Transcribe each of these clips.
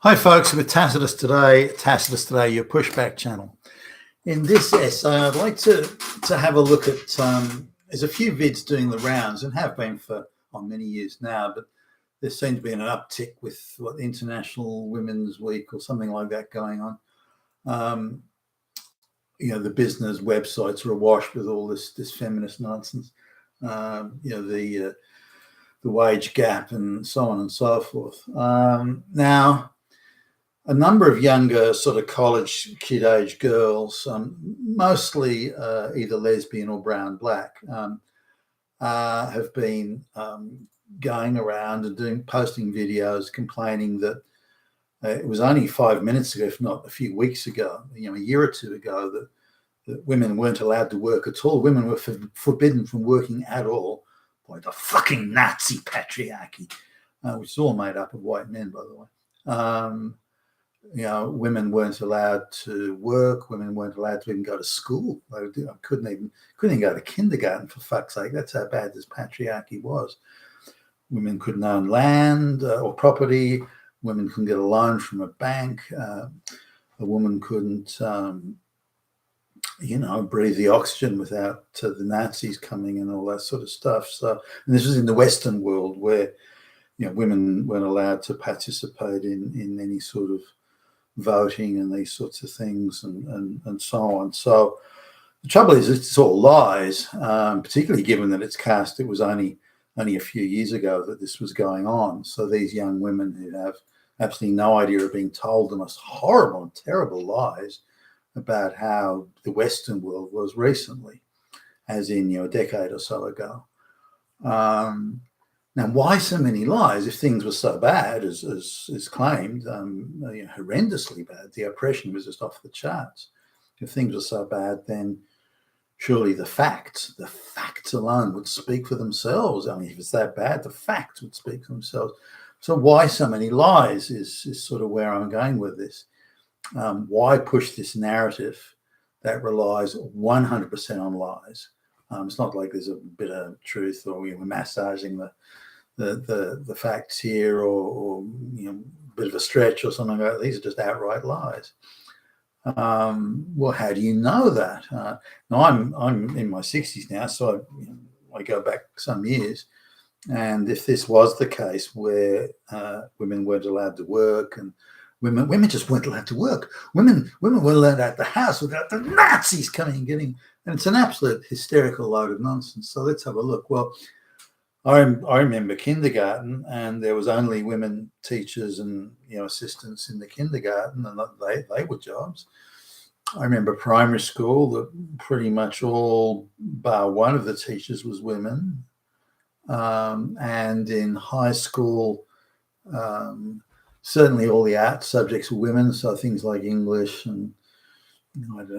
Hi folks, with Tacitus Today, your pushback channel. In this essay, I'd like to have a look at, there's a few vids doing the rounds and have been for many years now, but there seems to be an uptick with International Women's Week or something like that going on. The business websites are awash with all this feminist nonsense, the wage gap and so on and so forth. Now, a number of younger sort of college kid age girls, mostly either lesbian or brown black, have been going around and posting videos complaining that it was only 5 minutes ago, if not a few weeks ago, a year or two ago, that women weren't allowed to work at all. Women were forbidden from working at all by the fucking Nazi patriarchy, which is all made up of white men, by the way. Women weren't allowed to work. Women weren't allowed to even go to school. They couldn't even go to kindergarten, for fuck's sake. That's how bad this patriarchy was. Women couldn't own land or property. Women couldn't get a loan from a bank. A woman couldn't, breathe the oxygen without the Nazis coming and all that sort of stuff. So, and this was in the Western world where, women weren't allowed to participate in any sort of voting and these sorts of things and so on. So the trouble is, it's all lies, particularly given that it was only a few years ago that this was going on. So these young women who have absolutely no idea are being told the most horrible and terrible lies about how the Western world was recently, as in a decade or so ago. Now, why so many lies if things were so bad as claimed, horrendously bad? The oppression was just off the charts. If things were so bad, then surely the facts alone would speak for themselves. I mean, if it's that bad, the facts would speak for themselves. So why so many lies is sort of where I'm going with this. Why push this narrative that relies 100% on lies? It's not like there's a bit of truth or we're massaging the facts here or a bit of a stretch or something like that. These are just outright lies. Well, how do you know that? Now I'm in my 60s now, so I go back some years, and if this was the case where women weren't allowed to work and women just weren't allowed to work. Women weren't allowed out the house without the Nazis coming and getting. And it's an absolute hysterical load of nonsense. So let's have a look. Well, I remember kindergarten, and there was only women teachers and assistants in the kindergarten, and they were jobs. I remember primary school that pretty much all bar one of the teachers was women, and in high school. Certainly all the art subjects were women, so things like English and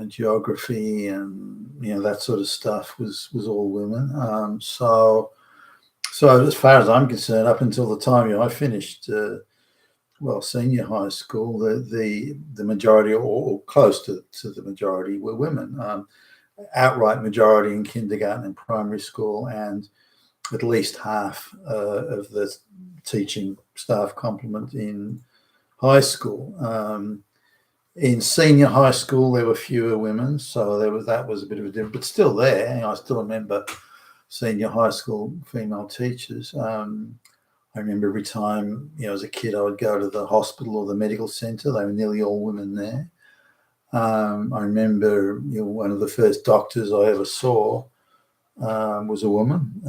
geography and that sort of stuff was all women. So as far as I'm concerned, up until the time I finished senior high school, the majority or close to the majority were women. Outright majority in kindergarten and primary school, and at least half of the teaching staff complement in high school. In senior high school, there were fewer women, so that was a bit of a difference, but still there. I still remember senior high school female teachers. I remember every time, as a kid, I would go to the hospital or the medical centre. They were nearly all women there. I remember, one of the first doctors I ever saw was a woman.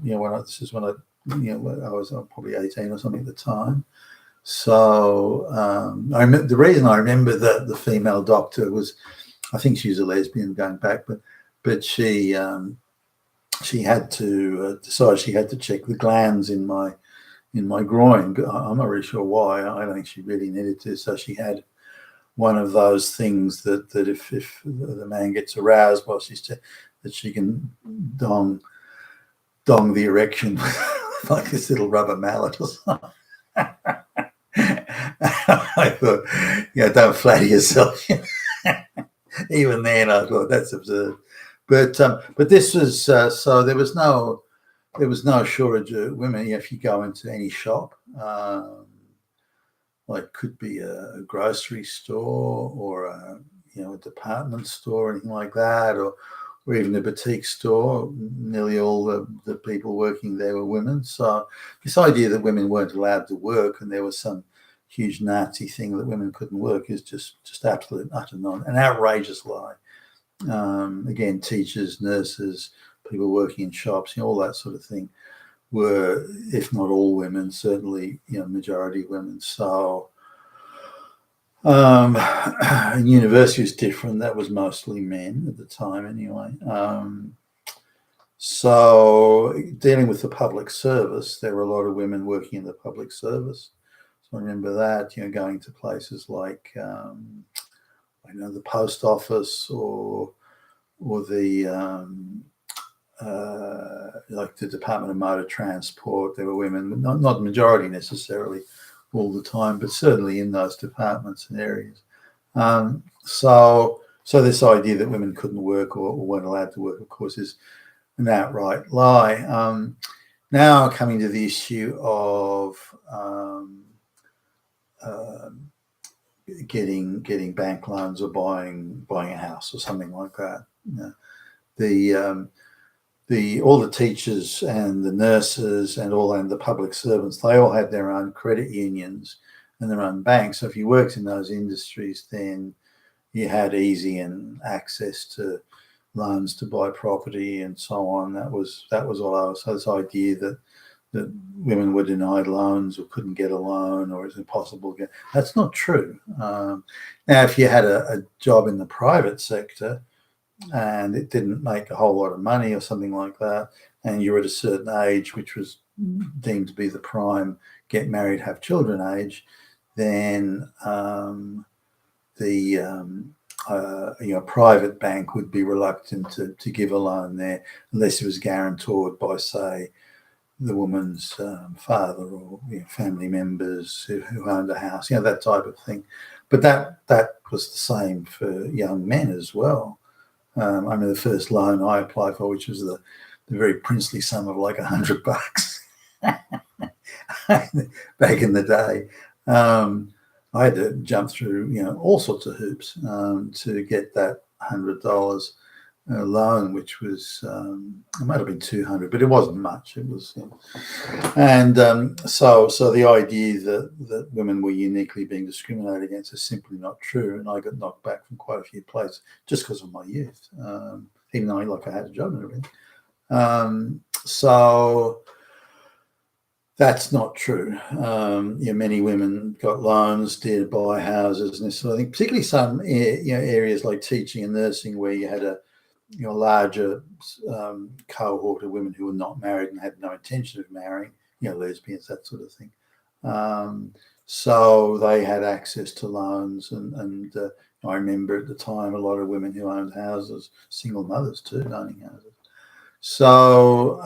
This is when I was probably 18 or something at the time. So the reason I remember that the female doctor was, I think she was a lesbian going back, but she had to decide she had to check the glands in my groin. I'm not really sure why. I don't think she really needed to. So she had one of those things that if the man gets aroused while that she can dong the erection like this little rubber mallet or something. I thought, don't flatter yourself. Even then, I thought that's absurd. But this was so there was no shortage of women. If you go into any shop, like could be a grocery store or a department store, or anything like that, or even a boutique store. Nearly all the people working there were women. So this idea that women weren't allowed to work and there was some huge Nazi thing that women couldn't work is just absolute utter an outrageous lie. Again, teachers, nurses, people working in shops, all that sort of thing were, if not all women, certainly majority women. So university was different. That was mostly men at the time, anyway. So dealing with the public service, there were a lot of women working in the public service. So I remember that, going to places like the post office or the like the Department of Motor Transport. There were women, not the majority necessarily all the time, but certainly in those departments and areas. So this idea that women couldn't work or weren't allowed to work, of course, is an outright lie. Now coming to the issue of getting bank loans or buying a house or something like that. All the teachers and the nurses and the public servants, they all had their own credit unions and their own banks. So if you worked in those industries, then you had easy and access to loans to buy property and so on. That was all I was. So this idea that women were denied loans or couldn't get a loan or it's impossible to get, that's not true. Now, if you had a job in the private sector and it didn't make a whole lot of money or something like that, and you're at a certain age, which was deemed to be the prime get married, have children age, then private bank would be reluctant to give a loan there unless it was guarantored by, say, the woman's father or family members who owned a house, that type of thing. But that was the same for young men as well. I remember the first loan I applied for, which was the very princely sum of like $100 back in the day. I had to jump through, all sorts of hoops to get that $100 loan, which was it might have been 200, but it wasn't much. It was, and so the idea that women were uniquely being discriminated against is simply not true. And I got knocked back from quite a few places just because of my youth, even though I had a job and everything. So that's not true. Many women got loans to buy houses and this sort of thing, particularly some areas like teaching and nursing where you had a larger cohort of women who were not married and had no intention of marrying, lesbians, that sort of thing. So they had access to loans, and I remember at the time a lot of women who owned houses, single mothers too, owning houses. So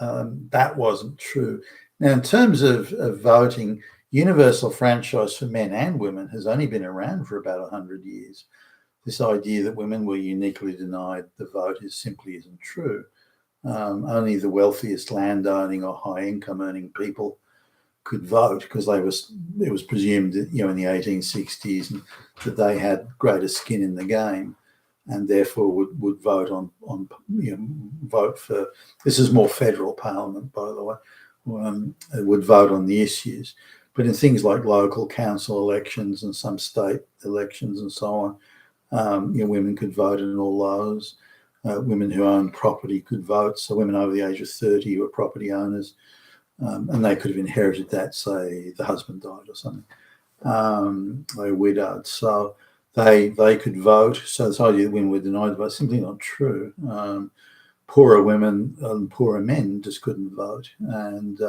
that wasn't true. Now, in terms of voting, universal franchise for men and women has only been around for about 100 years. This idea that women were uniquely denied the vote simply isn't true. Only the wealthiest landowning or high income earning people could vote because it was presumed that, in the 1860s that they had greater skin in the game and therefore would vote on vote for, this is more federal parliament, by the way, would vote on the issues. But in things like local council elections and some state elections and so on, women could vote in all those. Women who owned property could vote. So women over the age of 30 who were property owners, and they could have inherited that, say the husband died or something. They were widowed. So they could vote. So this idea that women were denied the vote is simply not true. Poorer women and poorer men just couldn't vote. And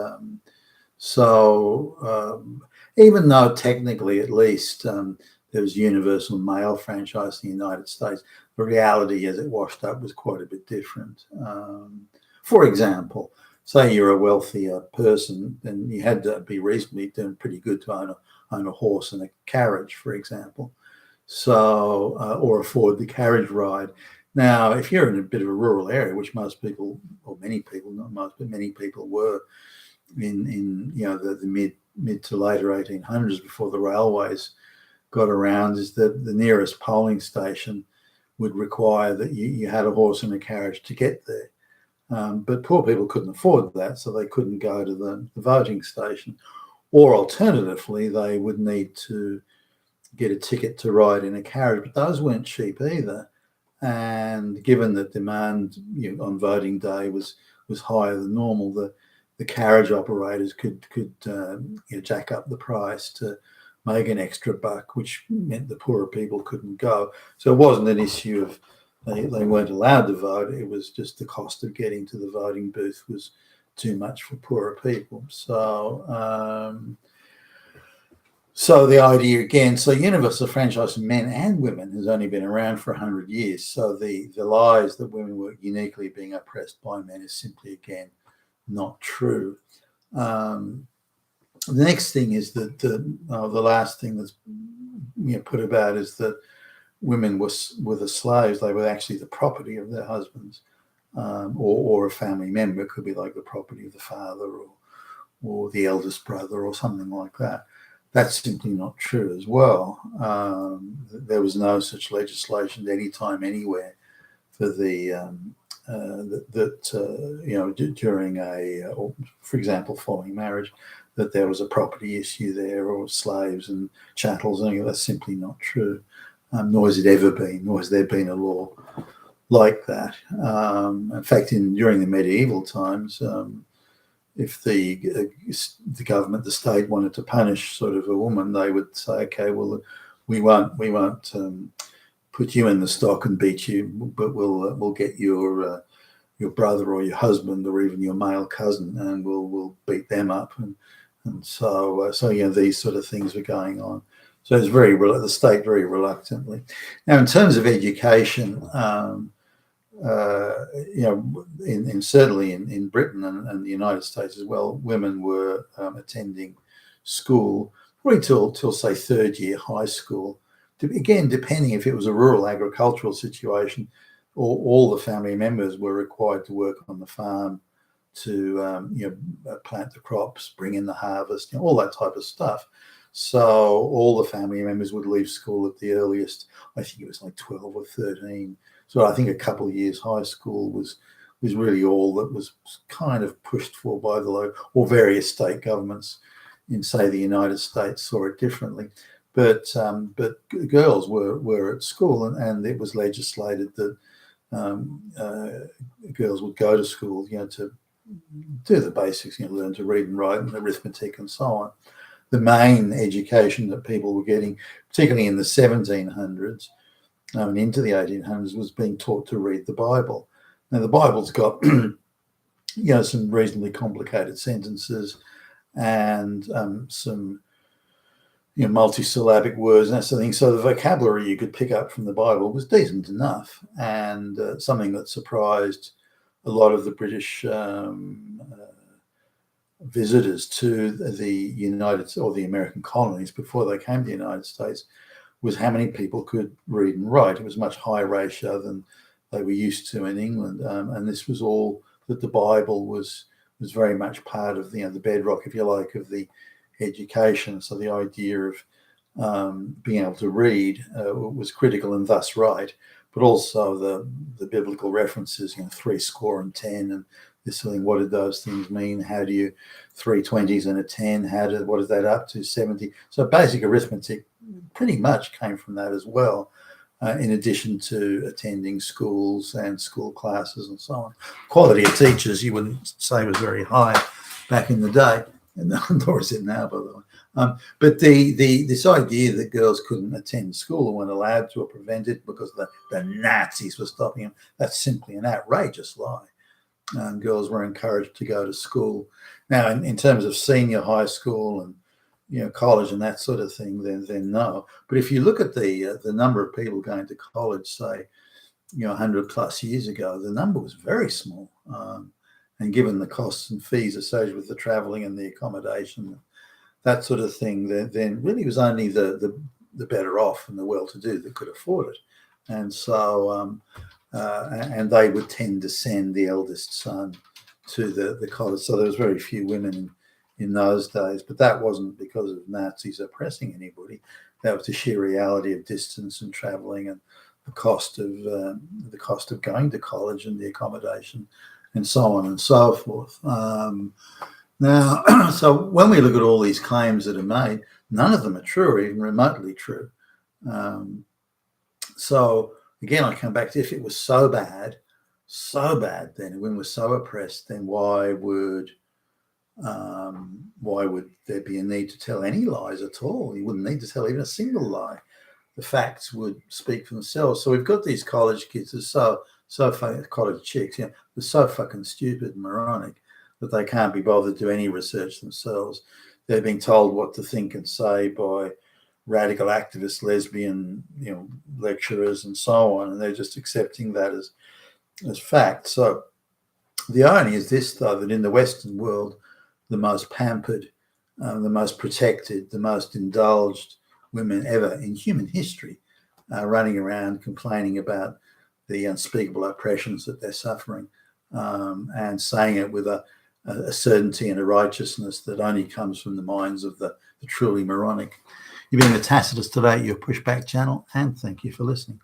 even though technically at least there was universal male franchise in the United States, the reality as it washed up was quite a bit different. For example, say you're a wealthier person, then you had to be reasonably doing pretty good to own a horse and a carriage, for example, so or afford the carriage ride. Now, if you're in a bit of a rural area, which most people, or many people, not most, but many people were, in the mid to later 1800s, before the railways got around, is that the nearest polling station would require that you had a horse and a carriage to get there. But poor people couldn't afford that, so they couldn't go to the voting station. Or alternatively, they would need to get a ticket to ride in a carriage, but those weren't cheap either. And given that demand on voting day was higher than normal, the carriage operators could jack up the price to make an extra buck, which meant the poorer people couldn't go. So it wasn't an issue of they weren't allowed to vote. It was just the cost of getting to the voting booth was too much for poorer people. So the idea again, so universal franchise for men and women has only been around for 100 years. So the lies that women were uniquely being oppressed by men is simply, again, not true. The next thing is that the last thing that's put about is that women were the slaves. They were actually the property of their husbands, or a family member. It could be like the property of the father or the eldest brother or something like that. That's simply not true as well. There was no such legislation at any time, anywhere, for during for example, following marriage, that there was a property issue there, or slaves and chattels. And that's simply not true. Nor has it ever been, nor has there been a law like that. In fact, during the medieval times, if the government, the state, wanted to punish sort of a woman, they would say, okay, well, we won't put you in the stock and beat you, but we'll get your brother or your husband or even your male cousin, and we'll beat them up, and so these sort of things were going on. So it's the state very reluctantly. Now, in terms of education, certainly in Britain and the United States as well, women were attending school probably till say third year high school. Again, depending if it was a rural agricultural situation, or all the family members were required to work on the farm to plant the crops, bring in the harvest, all that type of stuff. So all the family members would leave school at the earliest, I think it was like 12 or 13. So I think a couple of years high school was really all that was kind of pushed for by the local or various state governments in, say, the United States saw it differently. But girls were at school, and it was legislated that girls would go to school, to do the basics, learn to read and write and arithmetic and so on. The main education that people were getting, particularly in the 1700s and into the 1800s, was being taught to read the Bible. Now, the Bible's got some reasonably complicated sentences and some multisyllabic words and that sort of thing. So the vocabulary you could pick up from the Bible was decent enough, and something that surprised a lot of the British visitors to the United or the American colonies before they came to the United States was how many people could read and write. It was a much higher ratio than they were used to in England, and this was all that the Bible was very much part of the bedrock, if you like, of the education. So the idea of being able to read was critical and thus write, but also the biblical references, 70 and 10, and this thing. What did those things mean? How do you 3 20s and a 10? What is that up to 70? So basic arithmetic pretty much came from that as well. In addition to attending schools and school classes and so on. Quality of teachers, you wouldn't say, was very high back in the day, and nor is it now, by the way. But this idea that girls couldn't attend school or weren't allowed to or prevented because the Nazis were stopping them, that's simply an outrageous lie. Girls were encouraged to go to school. Now, in terms of senior high school and college and that sort of thing, then no. But if you look at the number of people going to college, say, 100 plus years ago, the number was very small. And given the costs and fees associated with the traveling and the accommodation, that sort of thing, then really it was only the better off and the well-to-do that could afford it. And so, and they would tend to send the eldest son to the college. So there was very few women in those days. But that wasn't because of Nazis oppressing anybody. That was the sheer reality of distance and travelling and the cost of going to college and the accommodation and so on and so forth. Now, so when we look at all these claims that are made, none of them are true or even remotely true. So again, I come back to, if it was so bad, then women were so oppressed, then why would there be a need to tell any lies at all? You wouldn't need to tell even a single lie. The facts would speak for themselves. So we've got these college kids that college chicks, they're so fucking stupid and moronic that they can't be bothered to do any research themselves. They're being told what to think and say by radical activist lesbian, lecturers and so on, and they're just accepting that as fact. So the irony is this, though, that in the Western world, the most pampered, the most protected, the most indulged women ever in human history are running around complaining about the unspeakable oppressions that they're suffering, and saying it with a certainty and a righteousness that only comes from the minds of the truly moronic. You've been with Tacitus today, your Pushback channel, and thank you for listening.